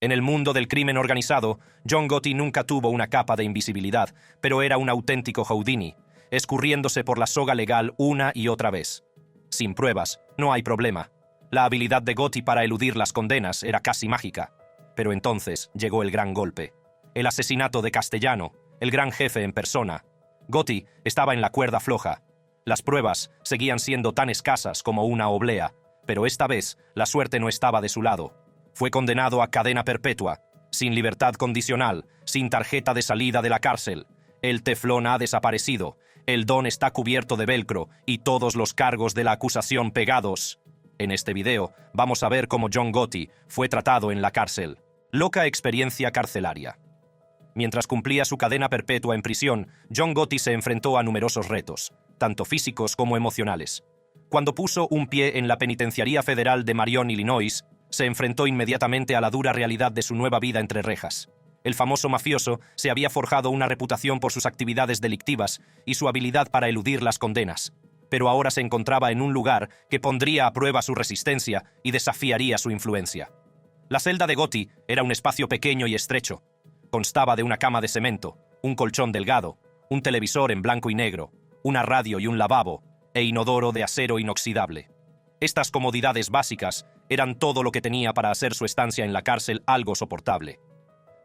En el mundo del crimen organizado, John Gotti nunca tuvo una capa de invisibilidad, pero era un auténtico Houdini, escurriéndose por la soga legal una y otra vez. Sin pruebas, no hay problema. La habilidad de Gotti para eludir las condenas era casi mágica. Pero entonces llegó el gran golpe. El asesinato de Castellano, el gran jefe en persona. Gotti estaba en la cuerda floja. Las pruebas seguían siendo tan escasas como una oblea, pero esta vez la suerte no estaba de su lado. Fue condenado a cadena perpetua, sin libertad condicional, sin tarjeta de salida de la cárcel. El teflón ha desaparecido, el don está cubierto de velcro y todos los cargos de la acusación pegados. En este video vamos a ver cómo John Gotti fue tratado en la cárcel. Loca experiencia carcelaria. Mientras cumplía su cadena perpetua en prisión, John Gotti se enfrentó a numerosos retos, tanto físicos como emocionales. Cuando puso un pie en la Penitenciaría Federal de Marion, Illinois, se enfrentó inmediatamente a la dura realidad de su nueva vida entre rejas. El famoso mafioso se había forjado una reputación por sus actividades delictivas y su habilidad para eludir las condenas, pero ahora se encontraba en un lugar que pondría a prueba su resistencia y desafiaría su influencia. La celda de Gotti era un espacio pequeño y estrecho. Constaba de una cama de cemento, un colchón delgado, un televisor en blanco y negro, una radio y un lavabo, e inodoro de acero inoxidable. Estas comodidades básicas eran todo lo que tenía para hacer su estancia en la cárcel algo soportable.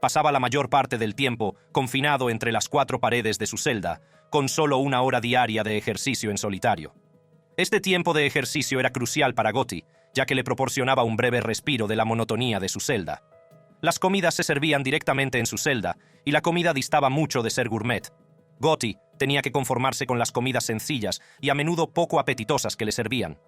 Pasaba la mayor parte del tiempo confinado entre las cuatro paredes de su celda, con solo una hora diaria de ejercicio en solitario. Este tiempo de ejercicio era crucial para Gotti, ya que le proporcionaba un breve respiro de la monotonía de su celda. Las comidas se servían directamente en su celda, y la comida distaba mucho de ser gourmet. Gotti tenía que conformarse con las comidas sencillas y a menudo poco apetitosas que le servían.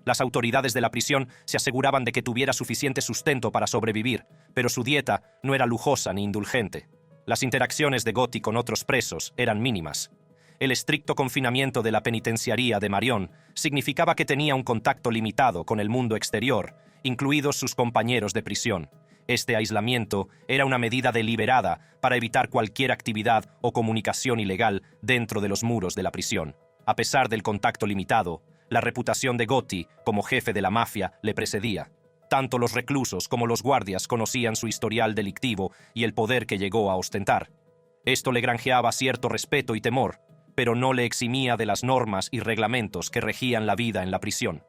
Las autoridades de la prisión se aseguraban de que tuviera suficiente sustento para sobrevivir, pero su dieta no era lujosa ni indulgente. Las interacciones de Gotti con otros presos eran mínimas. El estricto confinamiento de la penitenciaría de Marion significaba que tenía un contacto limitado con el mundo exterior, incluidos sus compañeros de prisión. Este aislamiento era una medida deliberada para evitar cualquier actividad o comunicación ilegal dentro de los muros de la prisión. A pesar del contacto limitado, la reputación de Gotti como jefe de la mafia le precedía. Tanto los reclusos como los guardias conocían su historial delictivo y el poder que llegó a ostentar. Esto le granjeaba cierto respeto y temor, pero no le eximía de las normas y reglamentos que regían la vida en la prisión.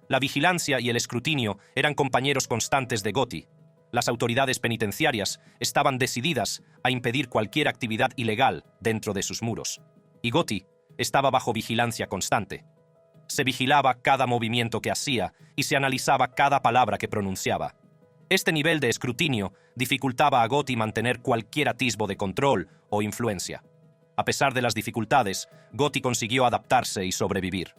La vigilancia y el escrutinio eran compañeros constantes de Gotti. Las autoridades penitenciarias estaban decididas a impedir cualquier actividad ilegal dentro de sus muros. Y Gotti estaba bajo vigilancia constante. Se vigilaba cada movimiento que hacía y se analizaba cada palabra que pronunciaba. Este nivel de escrutinio dificultaba a Gotti mantener cualquier atisbo de control o influencia. A pesar de las dificultades, Gotti consiguió adaptarse y sobrevivir.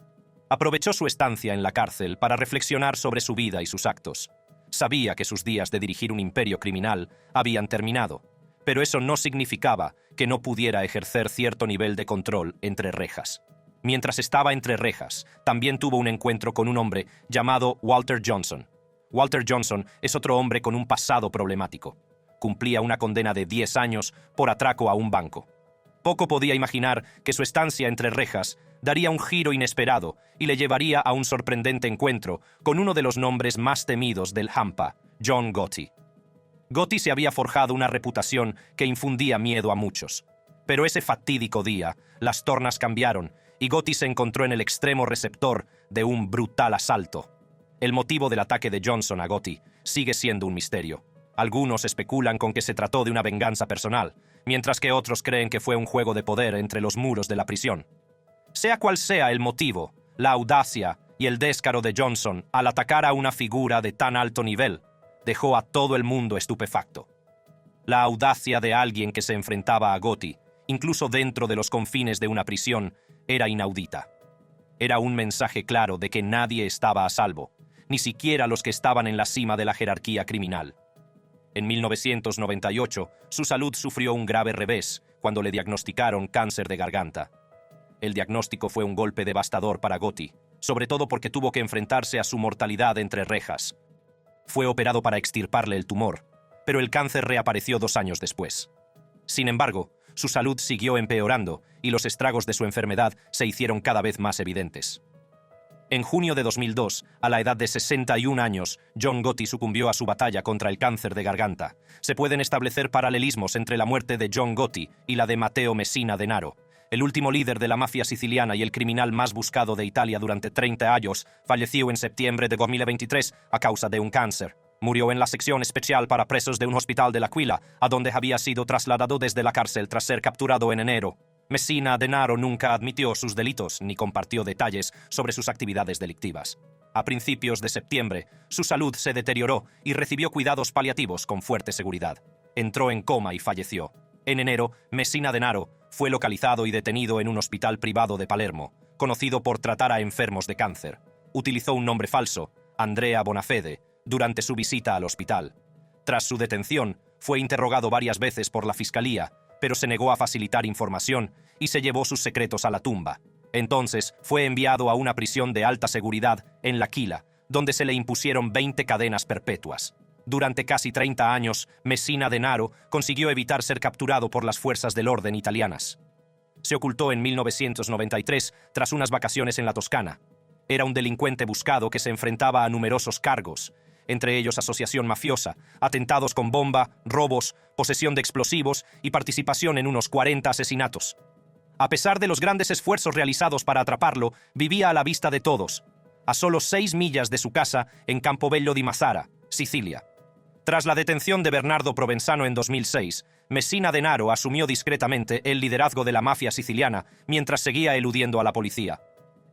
Aprovechó su estancia en la cárcel para reflexionar sobre su vida y sus actos. Sabía que sus días de dirigir un imperio criminal habían terminado, pero eso no significaba que no pudiera ejercer cierto nivel de control entre rejas. Mientras estaba entre rejas, también tuvo un encuentro con un hombre llamado Walter Johnson. Walter Johnson es otro hombre con un pasado problemático. Cumplía una condena de 10 años por atraco a un banco. Poco podía imaginar que su estancia entre rejas daría un giro inesperado y le llevaría a un sorprendente encuentro con uno de los nombres más temidos del Hampa, John Gotti. Gotti se había forjado una reputación que infundía miedo a muchos. Pero ese fatídico día, las tornas cambiaron y Gotti se encontró en el extremo receptor de un brutal asalto. El motivo del ataque de Johnson a Gotti sigue siendo un misterio. Algunos especulan con que se trató de una venganza personal, mientras que otros creen que fue un juego de poder entre los muros de la prisión. Sea cual sea el motivo, la audacia y el descaro de Johnson al atacar a una figura de tan alto nivel dejó a todo el mundo estupefacto. La audacia de alguien que se enfrentaba a Gotti, incluso dentro de los confines de una prisión, era inaudita. Era un mensaje claro de que nadie estaba a salvo, ni siquiera los que estaban en la cima de la jerarquía criminal. En 1998, su salud sufrió un grave revés cuando le diagnosticaron cáncer de garganta. El diagnóstico fue un golpe devastador para Gotti, sobre todo porque tuvo que enfrentarse a su mortalidad entre rejas. Fue operado para extirparle el tumor, pero el cáncer reapareció 2 años después. Sin embargo, su salud siguió empeorando y los estragos de su enfermedad se hicieron cada vez más evidentes. En junio de 2002, a la edad de 61 años, John Gotti sucumbió a su batalla contra el cáncer de garganta. Se pueden establecer paralelismos entre la muerte de John Gotti y la de Matteo Messina Denaro. El último líder de la mafia siciliana y el criminal más buscado de Italia durante 30 años falleció en septiembre de 2023 a causa de un cáncer. Murió en la sección especial para presos de un hospital de L'Aquila, a donde había sido trasladado desde la cárcel tras ser capturado en enero. Messina Denaro nunca admitió sus delitos ni compartió detalles sobre sus actividades delictivas. A principios de septiembre, su salud se deterioró y recibió cuidados paliativos con fuerte seguridad. Entró en coma y falleció. En enero, Messina Denaro fue localizado y detenido en un hospital privado de Palermo, conocido por tratar a enfermos de cáncer. Utilizó un nombre falso, Andrea Bonafede, durante su visita al hospital. Tras su detención, fue interrogado varias veces por la fiscalía, pero se negó a facilitar información y se llevó sus secretos a la tumba. Entonces, fue enviado a una prisión de alta seguridad en L'Aquila, donde se le impusieron 20 cadenas perpetuas. Durante casi 30 años, Messina Denaro consiguió evitar ser capturado por las fuerzas del orden italianas. Se ocultó en 1993 tras unas vacaciones en la Toscana. Era un delincuente buscado que se enfrentaba a numerosos cargos, entre ellos asociación mafiosa, atentados con bomba, robos, posesión de explosivos y participación en unos 40 asesinatos. A pesar de los grandes esfuerzos realizados para atraparlo, vivía a la vista de todos, a solo 6 millas de su casa en Campobello di Mazara, Sicilia. Tras la detención de Bernardo Provenzano en 2006, Messina Denaro asumió discretamente el liderazgo de la mafia siciliana mientras seguía eludiendo a la policía.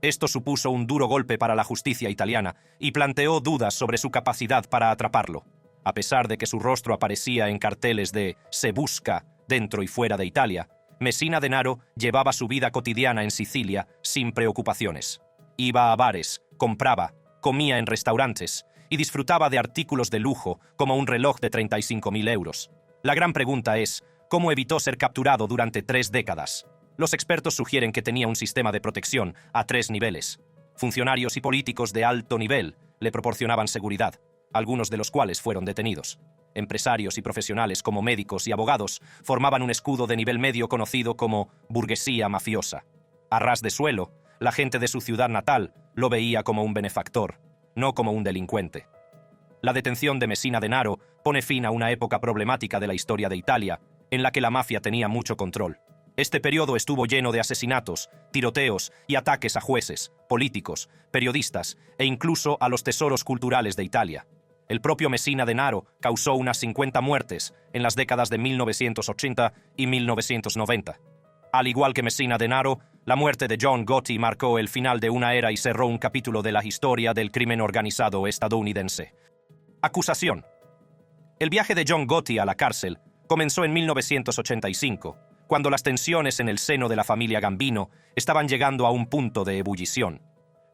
Esto supuso un duro golpe para la justicia italiana y planteó dudas sobre su capacidad para atraparlo. A pesar de que su rostro aparecía en carteles de «Se busca» dentro y fuera de Italia, Messina Denaro llevaba su vida cotidiana en Sicilia sin preocupaciones. Iba a bares, compraba, comía en restaurantes y disfrutaba de artículos de lujo como un reloj de 35.000 euros. La gran pregunta es, ¿cómo evitó ser capturado durante 3 décadas? Los expertos sugieren que tenía un sistema de protección a 3 niveles. Funcionarios y políticos de alto nivel le proporcionaban seguridad, algunos de los cuales fueron detenidos. Empresarios y profesionales como médicos y abogados formaban un escudo de nivel medio conocido como burguesía mafiosa. A ras de suelo, la gente de su ciudad natal lo veía como un benefactor, no como un delincuente. La detención de Messina Denaro pone fin a una época problemática de la historia de Italia, en la que la mafia tenía mucho control. Este periodo estuvo lleno de asesinatos, tiroteos y ataques a jueces, políticos, periodistas e incluso a los tesoros culturales de Italia. El propio Messina Denaro causó unas 50 muertes en las décadas de 1980 y 1990. Al igual que Messina Denaro, la muerte de John Gotti marcó el final de una era y cerró un capítulo de la historia del crimen organizado estadounidense. Acusación. El viaje de John Gotti a la cárcel comenzó en 1985, cuando las tensiones en el seno de la familia Gambino estaban llegando a un punto de ebullición.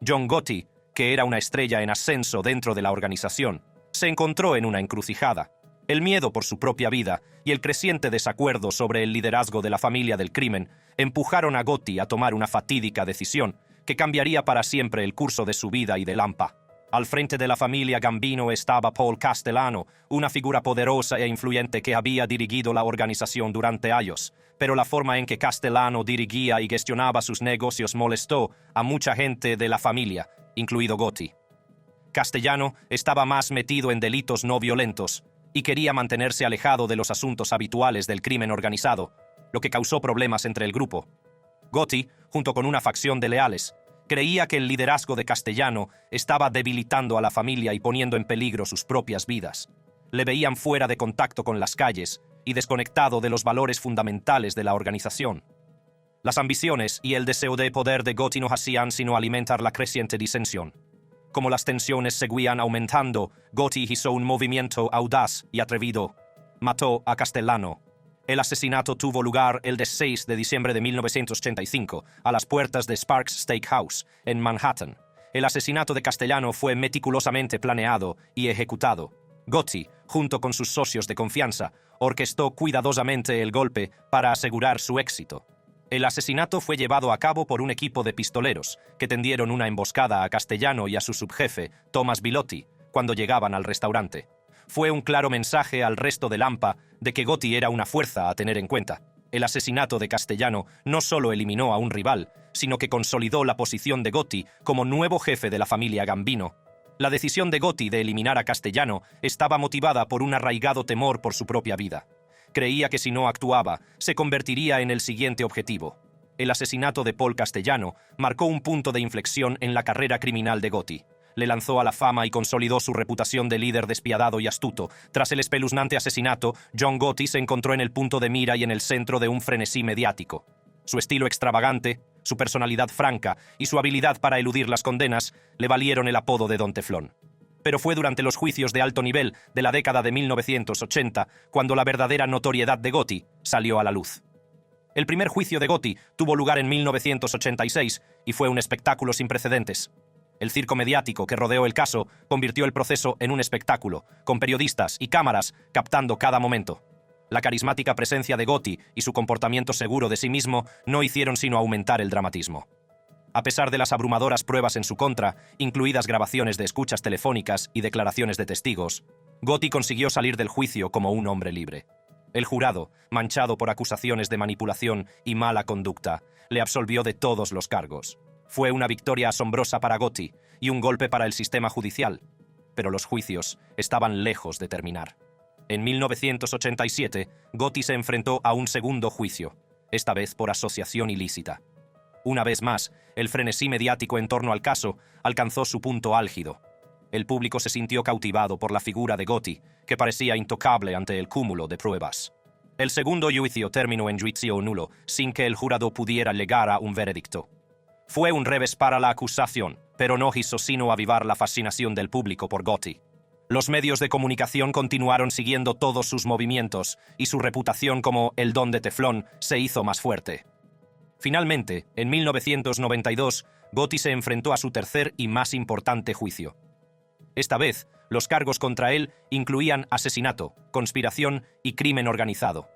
John Gotti, que era una estrella en ascenso dentro de la organización, se encontró en una encrucijada. El miedo por su propia vida y el creciente desacuerdo sobre el liderazgo de la familia del crimen empujaron a Gotti a tomar una fatídica decisión que cambiaría para siempre el curso de su vida y de Lampa. Al frente de la familia Gambino estaba Paul Castellano, una figura poderosa e influyente que había dirigido la organización durante años, pero la forma en que Castellano dirigía y gestionaba sus negocios molestó a mucha gente de la familia, incluido Gotti. Castellano estaba más metido en delitos no violentos y quería mantenerse alejado de los asuntos habituales del crimen organizado, lo que causó problemas entre el grupo. Gotti, junto con una facción de leales, creía que el liderazgo de Castellano estaba debilitando a la familia y poniendo en peligro sus propias vidas. Le veían fuera de contacto con las calles y desconectado de los valores fundamentales de la organización. Las ambiciones y el deseo de poder de Gotti no hacían sino alimentar la creciente disensión. Como las tensiones seguían aumentando, Gotti hizo un movimiento audaz y atrevido. Mató a Castellano. El asesinato tuvo lugar el 6 de diciembre de 1985, a las puertas de Sparks Steakhouse, en Manhattan. El asesinato de Castellano fue meticulosamente planeado y ejecutado. Gotti, junto con sus socios de confianza, orquestó cuidadosamente el golpe para asegurar su éxito. El asesinato fue llevado a cabo por un equipo de pistoleros que tendieron una emboscada a Castellano y a su subjefe, Thomas Bilotti, cuando llegaban al restaurante. Fue un claro mensaje al resto de Lampa de que Gotti era una fuerza a tener en cuenta. El asesinato de Castellano no solo eliminó a un rival, sino que consolidó la posición de Gotti como nuevo jefe de la familia Gambino. La decisión de Gotti de eliminar a Castellano estaba motivada por un arraigado temor por su propia vida. Creía que si no actuaba, se convertiría en el siguiente objetivo. El asesinato de Paul Castellano marcó un punto de inflexión en la carrera criminal de Gotti. Le lanzó a la fama y consolidó su reputación de líder despiadado y astuto. Tras el espeluznante asesinato, John Gotti se encontró en el punto de mira y en el centro de un frenesí mediático. Su estilo extravagante, su personalidad franca y su habilidad para eludir las condenas le valieron el apodo de Don Teflón. Pero fue durante los juicios de alto nivel de la década de 1980 cuando la verdadera notoriedad de Gotti salió a la luz. El primer juicio de Gotti tuvo lugar en 1986 y fue un espectáculo sin precedentes. El circo mediático que rodeó el caso convirtió el proceso en un espectáculo, con periodistas y cámaras captando cada momento. La carismática presencia de Gotti y su comportamiento seguro de sí mismo no hicieron sino aumentar el dramatismo. A pesar de las abrumadoras pruebas en su contra, incluidas grabaciones de escuchas telefónicas y declaraciones de testigos, Gotti consiguió salir del juicio como un hombre libre. El jurado, manchado por acusaciones de manipulación y mala conducta, le absolvió de todos los cargos. Fue una victoria asombrosa para Gotti y un golpe para el sistema judicial, pero los juicios estaban lejos de terminar. En 1987, Gotti se enfrentó a un segundo juicio, esta vez por asociación ilícita. Una vez más, el frenesí mediático en torno al caso alcanzó su punto álgido. El público se sintió cautivado por la figura de Gotti, que parecía intocable ante el cúmulo de pruebas. El segundo juicio terminó en juicio nulo, sin que el jurado pudiera llegar a un veredicto. Fue un revés para la acusación, pero no hizo sino avivar la fascinación del público por Gotti. Los medios de comunicación continuaron siguiendo todos sus movimientos y su reputación como el Don de Teflón se hizo más fuerte. Finalmente, en 1992, Gotti se enfrentó a su tercer y más importante juicio. Esta vez, los cargos contra él incluían asesinato, conspiración y crimen organizado.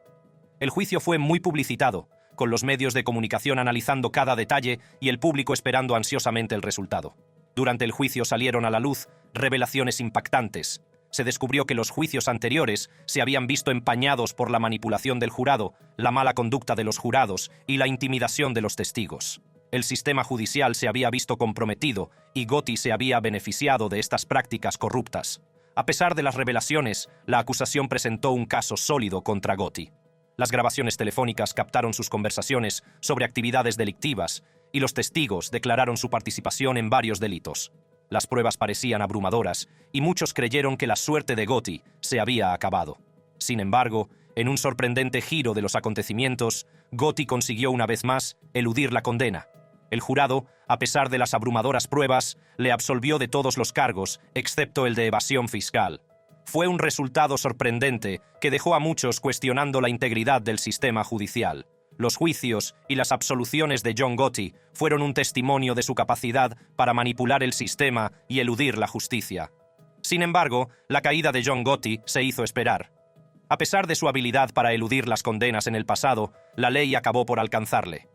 El juicio fue muy publicitado, con los medios de comunicación analizando cada detalle y el público esperando ansiosamente el resultado. Durante el juicio salieron a la luz revelaciones impactantes. Se descubrió que los juicios anteriores se habían visto empañados por la manipulación del jurado, la mala conducta de los jurados y la intimidación de los testigos. El sistema judicial se había visto comprometido y Gotti se había beneficiado de estas prácticas corruptas. A pesar de las revelaciones, la acusación presentó un caso sólido contra Gotti. Las grabaciones telefónicas captaron sus conversaciones sobre actividades delictivas y los testigos declararon su participación en varios delitos. Las pruebas parecían abrumadoras y muchos creyeron que la suerte de Gotti se había acabado. Sin embargo, en un sorprendente giro de los acontecimientos, Gotti consiguió una vez más eludir la condena. El jurado, a pesar de las abrumadoras pruebas, le absolvió de todos los cargos, excepto el de evasión fiscal. Fue un resultado sorprendente que dejó a muchos cuestionando la integridad del sistema judicial. Los juicios y las absoluciones de John Gotti fueron un testimonio de su capacidad para manipular el sistema y eludir la justicia. Sin embargo, la caída de John Gotti se hizo esperar. A pesar de su habilidad para eludir las condenas en el pasado, la ley acabó por alcanzarle.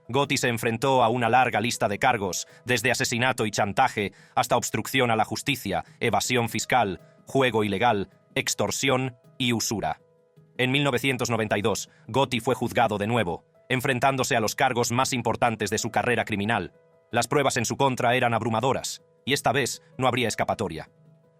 Gotti se enfrentó a una larga lista de cargos, desde asesinato y chantaje hasta obstrucción a la justicia, evasión fiscal, juego ilegal, extorsión y usura. En 1992, Gotti fue juzgado de nuevo, enfrentándose a los cargos más importantes de su carrera criminal. Las pruebas en su contra eran abrumadoras, y esta vez no habría escapatoria.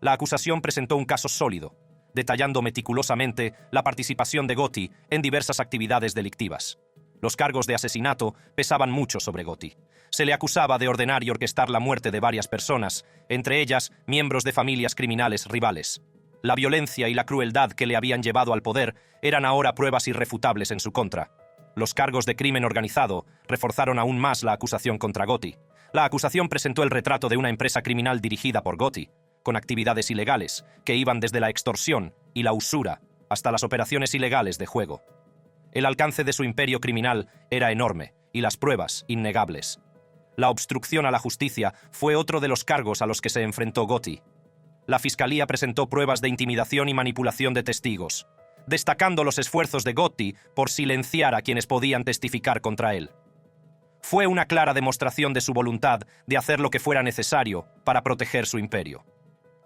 La acusación presentó un caso sólido, detallando meticulosamente la participación de Gotti en diversas actividades delictivas. Los cargos de asesinato pesaban mucho sobre Gotti. Se le acusaba de ordenar y orquestar la muerte de varias personas, entre ellas miembros de familias criminales rivales. La violencia y la crueldad que le habían llevado al poder eran ahora pruebas irrefutables en su contra. Los cargos de crimen organizado reforzaron aún más la acusación contra Gotti. La acusación presentó el retrato de una empresa criminal dirigida por Gotti, con actividades ilegales que iban desde la extorsión y la usura hasta las operaciones ilegales de juego. El alcance de su imperio criminal era enorme y las pruebas innegables. La obstrucción a la justicia fue otro de los cargos a los que se enfrentó Gotti. La Fiscalía presentó pruebas de intimidación y manipulación de testigos, destacando los esfuerzos de Gotti por silenciar a quienes podían testificar contra él. Fue una clara demostración de su voluntad de hacer lo que fuera necesario para proteger su imperio.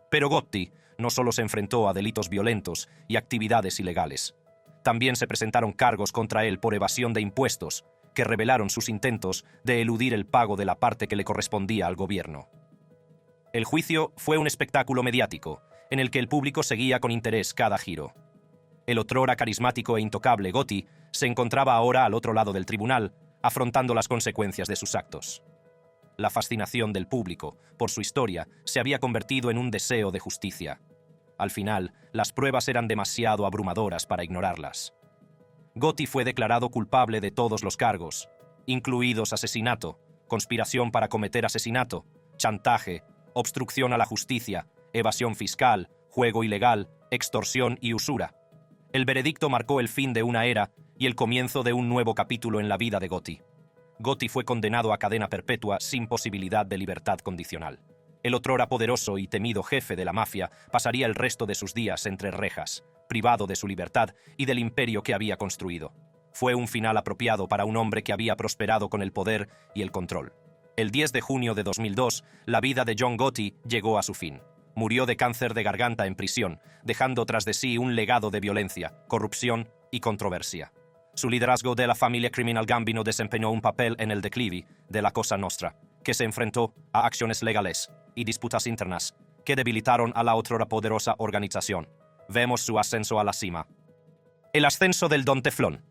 Pero Gotti no solo se enfrentó a delitos violentos y actividades ilegales. También se presentaron cargos contra él por evasión de impuestos, que revelaron sus intentos de eludir el pago de la parte que le correspondía al gobierno. El juicio fue un espectáculo mediático, en el que el público seguía con interés cada giro. El otrora carismático e intocable Gotti se encontraba ahora al otro lado del tribunal, afrontando las consecuencias de sus actos. La fascinación del público por su historia se había convertido en un deseo de justicia. Al final, las pruebas eran demasiado abrumadoras para ignorarlas. Gotti fue declarado culpable de todos los cargos, incluidos asesinato, conspiración para cometer asesinato, chantaje, obstrucción a la justicia, evasión fiscal, juego ilegal, extorsión y usura. El veredicto marcó el fin de una era y el comienzo de un nuevo capítulo en la vida de Gotti. Gotti fue condenado a cadena perpetua sin posibilidad de libertad condicional. El otrora poderoso y temido jefe de la mafia pasaría el resto de sus días entre rejas, privado de su libertad y del imperio que había construido. Fue un final apropiado para un hombre que había prosperado con el poder y el control. El 10 de junio de 2002, la vida de John Gotti llegó a su fin. Murió de cáncer de garganta en prisión, dejando tras de sí un legado de violencia, corrupción y controversia. Su liderazgo de la familia criminal Gambino desempeñó un papel en el declive de la Cosa Nostra, que se enfrentó a acciones legales y disputas internas que debilitaron a la otrora poderosa organización. Vemos su ascenso a la cima. El ascenso del Don Teflón.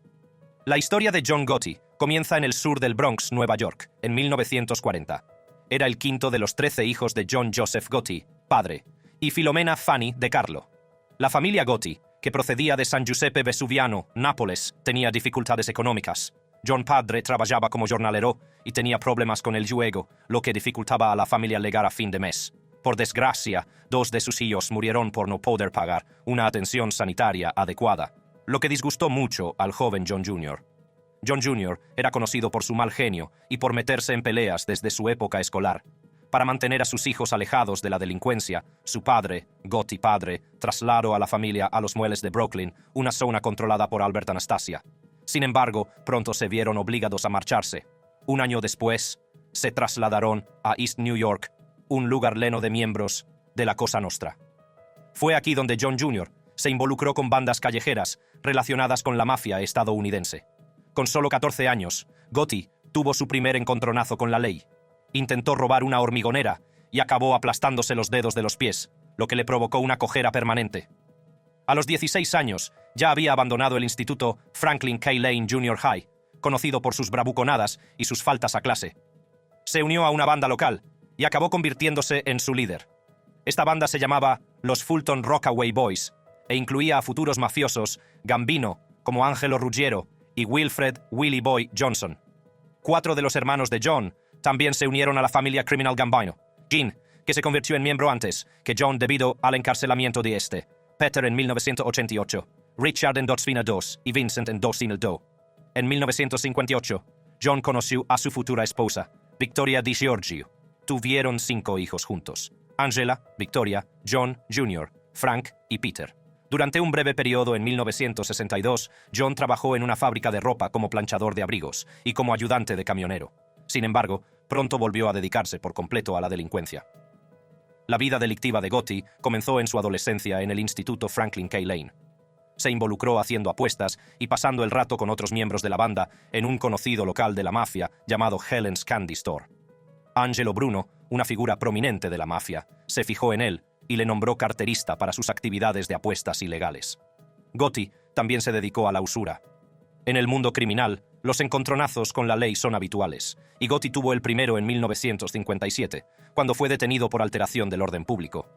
La historia de John Gotti comienza en el sur del Bronx, Nueva York, en 1940. Era el quinto de los 13 hijos de John Joseph Gotti, padre, y Filomena Fanny de Carlo. La familia Gotti, que procedía de San Giuseppe Vesuviano, Nápoles, tenía dificultades económicas. John padre trabajaba como jornalero y tenía problemas con el juego, lo que dificultaba a la familia llegar a fin de mes. Por desgracia, 2 de sus hijos murieron por no poder pagar una atención sanitaria adecuada, lo que disgustó mucho al joven John Jr. John Jr. era conocido por su mal genio y por meterse en peleas desde su época escolar. Para mantener a sus hijos alejados de la delincuencia, su padre, Gotti padre, trasladó a la familia a los muelles de Brooklyn, una zona controlada por Albert Anastasia. Sin embargo, pronto se vieron obligados a marcharse. Un año después, se trasladaron a East New York, un lugar lleno de miembros de la Cosa Nostra. Fue aquí donde John Jr. se involucró con bandas callejeras relacionadas con la mafia estadounidense. Con solo 14 años, Gotti tuvo su primer encontronazo con la ley. Intentó robar una hormigonera y acabó aplastándose los dedos de los pies, lo que le provocó una cojera permanente. A los 16 años, ya había abandonado el instituto Franklin K. Lane Junior High, conocido por sus bravuconadas y sus faltas a clase. Se unió a una banda local y acabó convirtiéndose en su líder. Esta banda se llamaba los Fulton Rockaway Boys e incluía a futuros mafiosos Gambino, como Angelo Ruggiero, y Wilfred Willie Boy Johnson. 4 de los hermanos de John también se unieron a la familia criminal Gambino. Gene, que se convirtió en miembro antes que John debido al encarcelamiento de este. Peter en 1988, Richard en 2002 y Vincent en 2002. En 1958, John conoció a su futura esposa, Victoria DiGiorgio. Tuvieron 5 hijos juntos: Angela, Victoria, John Jr., Frank y Peter. Durante un breve periodo en 1962, John trabajó en una fábrica de ropa como planchador de abrigos y como ayudante de camionero. Sin embargo, pronto volvió a dedicarse por completo a la delincuencia. La vida delictiva de Gotti comenzó en su adolescencia en el Instituto Franklin K. Lane. Se involucró haciendo apuestas y pasando el rato con otros miembros de la banda en un conocido local de la mafia llamado Helen's Candy Store. Angelo Bruno, una figura prominente de la mafia, se fijó en él y le nombró carterista para sus actividades de apuestas ilegales. Gotti también se dedicó a la usura. En el mundo criminal, los encontronazos con la ley son habituales, y Gotti tuvo el primero en 1957, cuando fue detenido por alteración del orden público.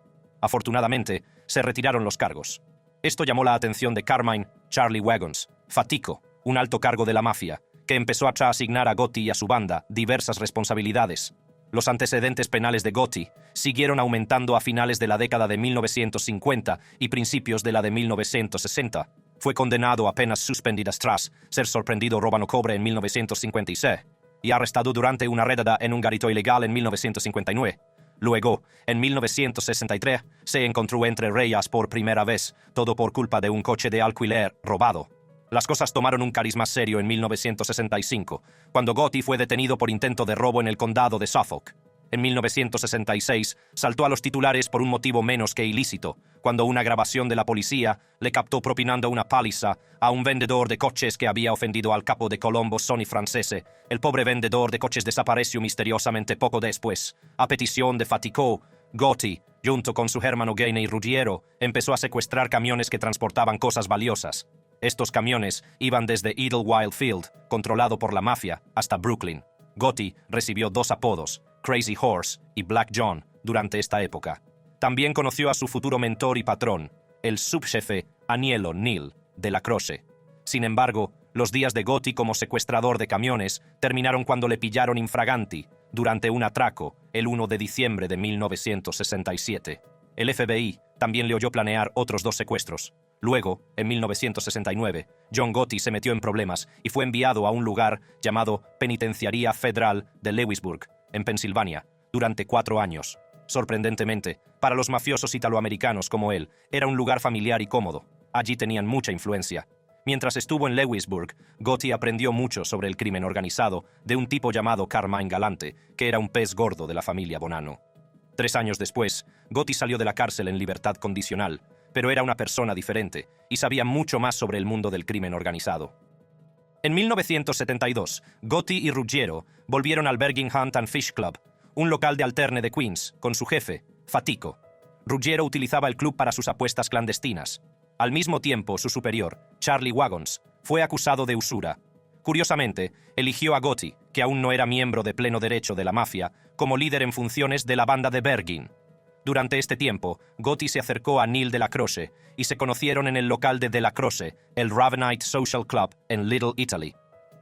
Afortunadamente, se retiraron los cargos. Esto llamó la atención de Carmine Charlie Wagons, Fatico, un alto cargo de la mafia, que empezó a asignar a Gotti y a su banda diversas responsabilidades. Los antecedentes penales de Gotti siguieron aumentando a finales de la década de 1950 y principios de la de 1960. Fue condenado a penas suspendidas tras ser sorprendido robando cobre en 1956 y arrestado durante una redada en un garito ilegal en 1959. Luego, en 1963, se encontró entre reyes por primera vez, todo por culpa de un coche de alquiler robado. Las cosas tomaron un cariz más serio en 1965, cuando Gotti fue detenido por intento de robo en el condado de Suffolk. en 1966, saltó a los titulares por un motivo menos que ilícito, cuando una grabación de la policía le captó propinando una paliza a un vendedor de coches que había ofendido al capo de Colombo, Sonny Francese. El pobre vendedor de coches desapareció misteriosamente poco después. A petición de Fatico, Gotti, junto con su hermano Gainey Ruggiero, empezó a secuestrar camiones que transportaban cosas valiosas. Estos camiones iban desde Idlewild Field, controlado por la mafia, hasta Brooklyn. Gotti recibió dos apodos, Crazy Horse y Black John, durante esta época. También conoció a su futuro mentor y patrón, el subjefe Anielo Neal de la Croce. Sin embargo, los días de Gotti como secuestrador de camiones terminaron cuando le pillaron infraganti durante un atraco el 1 de diciembre de 1967. El FBI también le oyó planear otros 2 secuestros. Luego, en 1969, John Gotti se metió en problemas y fue enviado a un lugar llamado Penitenciaría Federal de Lewisburg, en Pensilvania, durante 4 años. Sorprendentemente, para los mafiosos italoamericanos como él, era un lugar familiar y cómodo. Allí tenían mucha influencia. Mientras estuvo en Lewisburg, Gotti aprendió mucho sobre el crimen organizado de un tipo llamado Carmine Galante, que era un pez gordo de la familia Bonanno. 3 años después, Gotti salió de la cárcel en libertad condicional, pero era una persona diferente y sabía mucho más sobre el mundo del crimen organizado. En 1972, Gotti y Ruggiero volvieron al Bergin Hunt and Fish Club, un local de alterne de Queens, con su jefe, Fatico. Ruggiero utilizaba el club para sus apuestas clandestinas. Al mismo tiempo, su superior, Charlie Wagons, fue acusado de usura. Curiosamente, eligió a Gotti, que aún no era miembro de pleno derecho de la mafia, como líder en funciones de la banda de Bergin. Durante este tiempo, Gotti se acercó a Neal de la Croce y se conocieron en el local de la Croce, el Ravenite Social Club, en Little Italy.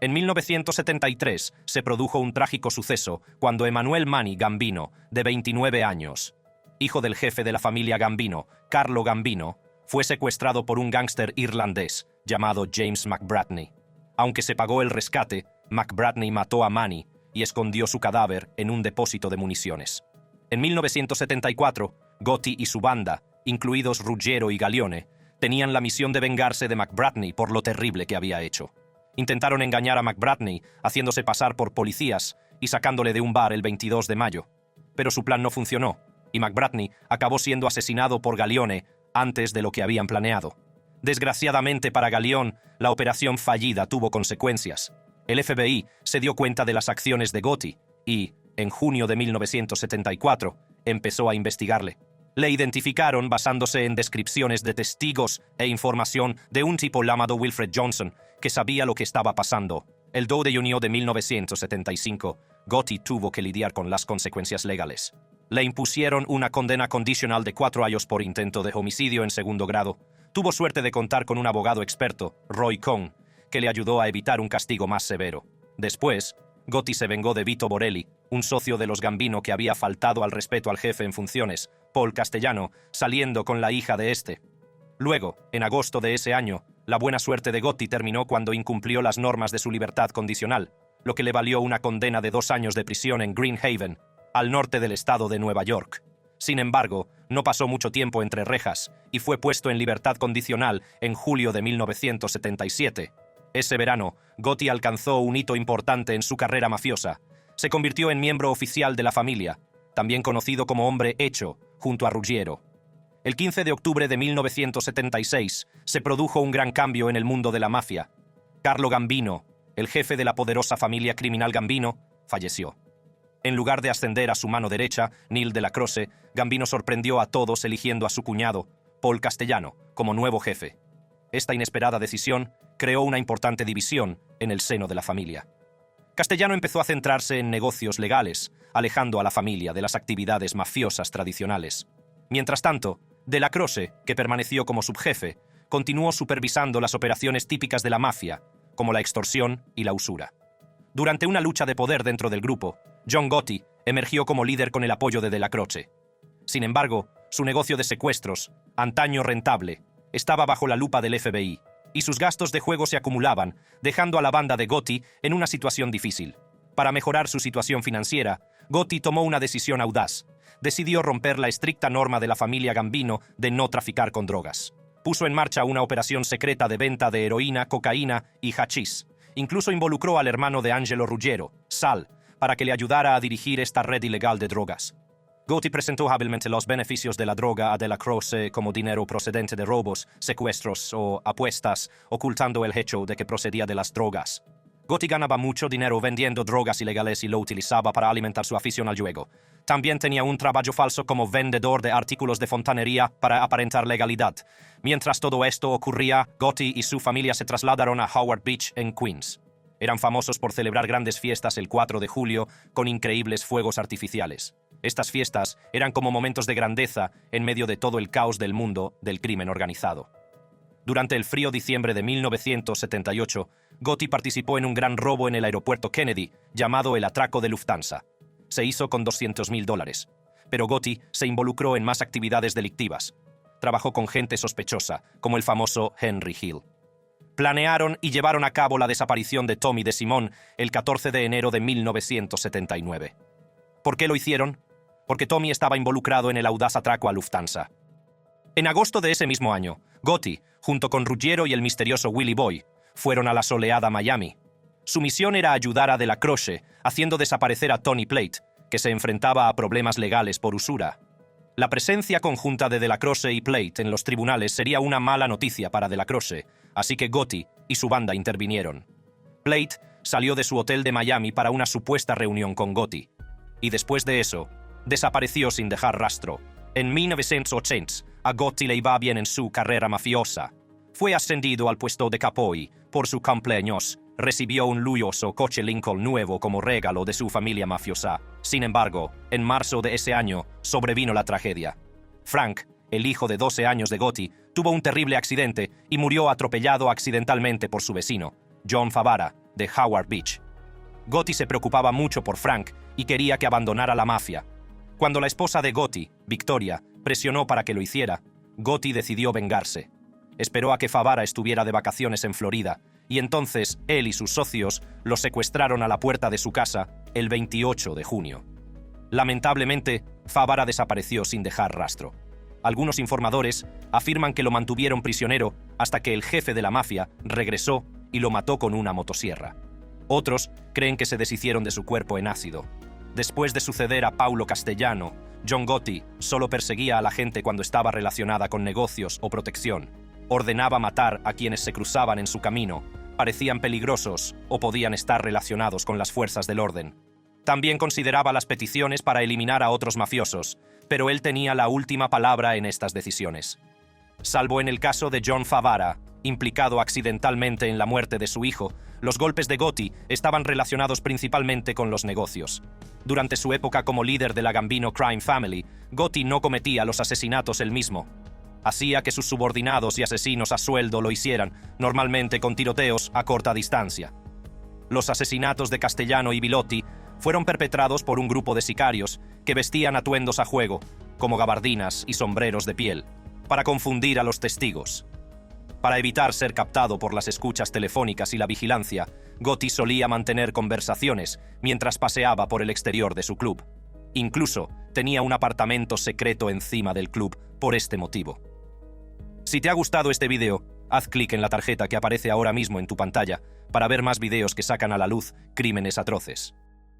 En 1973 se produjo un trágico suceso cuando Emanuel Manny Gambino, de 29 años, hijo del jefe de la familia Gambino, Carlo Gambino, fue secuestrado por un gángster irlandés llamado James McBratney. Aunque se pagó el rescate, McBratney mató a Manny y escondió su cadáver en un depósito de municiones. En 1974, Gotti y su banda, incluidos Ruggiero y Galeone, tenían la misión de vengarse de McBratney por lo terrible que había hecho. Intentaron engañar a McBratney haciéndose pasar por policías y sacándole de un bar el 22 de mayo. Pero su plan no funcionó, y McBratney acabó siendo asesinado por Galeone antes de lo que habían planeado. Desgraciadamente para Galeone, la operación fallida tuvo consecuencias. El FBI se dio cuenta de las acciones de Gotti y, en junio de 1974, empezó a investigarle. Le identificaron basándose en descripciones de testigos e información de un tipo llamado Wilfred Johnson, que sabía lo que estaba pasando. El 2 de junio de 1975, Gotti tuvo que lidiar con las consecuencias legales. Le impusieron una condena condicional de 4 años por intento de homicidio en segundo grado. Tuvo suerte de contar con un abogado experto, Roy Cohn, que le ayudó a evitar un castigo más severo. Después, Gotti se vengó de Vito Borelli, un socio de los Gambino que había faltado al respeto al jefe en funciones, Paul Castellano, saliendo con la hija de este. Luego, en agosto de ese año, la buena suerte de Gotti terminó cuando incumplió las normas de su libertad condicional, lo que le valió una condena de 2 años de prisión en Green Haven, al norte del estado de Nueva York. Sin embargo, no pasó mucho tiempo entre rejas y fue puesto en libertad condicional en julio de 1977. Ese verano, Gotti alcanzó un hito importante en su carrera mafiosa. Se convirtió en miembro oficial de la familia, también conocido como Hombre Hecho, junto a Ruggiero. El 15 de octubre de 1976 se produjo un gran cambio en el mundo de la mafia. Carlo Gambino, el jefe de la poderosa familia criminal Gambino, falleció. En lugar de ascender a su mano derecha, Neal de la Croce, Gambino sorprendió a todos eligiendo a su cuñado, Paul Castellano, como nuevo jefe. Esta inesperada decisión creó una importante división en el seno de la familia. Castellano empezó a centrarse en negocios legales, alejando a la familia de las actividades mafiosas tradicionales. Mientras tanto, de la Croce, que permaneció como subjefe, continuó supervisando las operaciones típicas de la mafia, como la extorsión y la usura. Durante una lucha de poder dentro del grupo, John Gotti emergió como líder con el apoyo de la Croce. Sin embargo, su negocio de secuestros, antaño rentable, estaba bajo la lupa del FBI, y sus gastos de juego se acumulaban, dejando a la banda de Gotti en una situación difícil. Para mejorar su situación financiera, Gotti tomó una decisión audaz. Decidió romper la estricta norma de la familia Gambino de no traficar con drogas. Puso en marcha una operación secreta de venta de heroína, cocaína y hachís. Incluso involucró al hermano de Angelo Ruggiero, Sal, para que le ayudara a dirigir esta red ilegal de drogas. Gotti presentó hábilmente los beneficios de la droga a De la Croce como dinero procedente de robos, secuestros o apuestas, ocultando el hecho de que procedía de las drogas. Gotti ganaba mucho dinero vendiendo drogas ilegales y lo utilizaba para alimentar su afición al juego. También tenía un trabajo falso como vendedor de artículos de fontanería para aparentar legalidad. Mientras todo esto ocurría, Gotti y su familia se trasladaron a Howard Beach en Queens. Eran famosos por celebrar grandes fiestas el 4 de julio con increíbles fuegos artificiales. Estas fiestas eran como momentos de grandeza en medio de todo el caos del mundo del crimen organizado. Durante el frío diciembre de 1978, Gotti participó en un gran robo en el aeropuerto Kennedy, llamado el atraco de Lufthansa. Se hizo con $200,000, pero Gotti se involucró en más actividades delictivas. Trabajó con gente sospechosa, como el famoso Henry Hill. Planearon y llevaron a cabo la desaparición de Tommy DeSimone el 14 de enero de 1979. ¿Por qué lo hicieron? Porque Tommy estaba involucrado en el audaz atraco a Lufthansa. En agosto de ese mismo año, Gotti, junto con Ruggiero y el misterioso Willie Boy, fueron a la soleada Miami. Su misión era ayudar a De la Croce, haciendo desaparecer a Tony Plate, que se enfrentaba a problemas legales por usura. La presencia conjunta de la Croce y Plate en los tribunales sería una mala noticia para De la Croce, así que Gotti y su banda intervinieron. Plate salió de su hotel de Miami para una supuesta reunión con Gotti, y después de eso, desapareció sin dejar rastro. En 1980, a Gotti le iba bien en su carrera mafiosa. Fue ascendido al puesto de capo y, por su cumpleaños, recibió un lujoso coche Lincoln nuevo como regalo de su familia mafiosa. Sin embargo, en marzo de ese año, sobrevino la tragedia. Frank, el hijo de 12 años de Gotti, tuvo un terrible accidente y murió atropellado accidentalmente por su vecino, John Favara, de Howard Beach. Gotti se preocupaba mucho por Frank y quería que abandonara la mafia. Cuando la esposa de Gotti, Victoria, presionó para que lo hiciera, Gotti decidió vengarse. Esperó a que Favara estuviera de vacaciones en Florida, y entonces él y sus socios lo secuestraron a la puerta de su casa el 28 de junio. Lamentablemente, Favara desapareció sin dejar rastro. Algunos informadores afirman que lo mantuvieron prisionero hasta que el jefe de la mafia regresó y lo mató con una motosierra. Otros creen que se deshicieron de su cuerpo en ácido. Después de suceder a Paulo Castellano, John Gotti solo perseguía a la gente cuando estaba relacionada con negocios o protección. Ordenaba matar a quienes se cruzaban en su camino, parecían peligrosos o podían estar relacionados con las fuerzas del orden. También consideraba las peticiones para eliminar a otros mafiosos, pero él tenía la última palabra en estas decisiones. Salvo en el caso de John Favara, implicado accidentalmente en la muerte de su hijo, los golpes de Gotti estaban relacionados principalmente con los negocios. Durante su época como líder de la Gambino Crime Family, Gotti no cometía los asesinatos él mismo. Hacía que sus subordinados y asesinos a sueldo lo hicieran, normalmente con tiroteos a corta distancia. Los asesinatos de Castellano y Bilotti fueron perpetrados por un grupo de sicarios que vestían atuendos a juego, como gabardinas y sombreros de piel, para confundir a los testigos. Para evitar ser captado por las escuchas telefónicas y la vigilancia, Gotti solía mantener conversaciones mientras paseaba por el exterior de su club. Incluso tenía un apartamento secreto encima del club por este motivo. Si te ha gustado este video, haz clic en la tarjeta que aparece ahora mismo en tu pantalla para ver más videos que sacan a la luz crímenes atroces.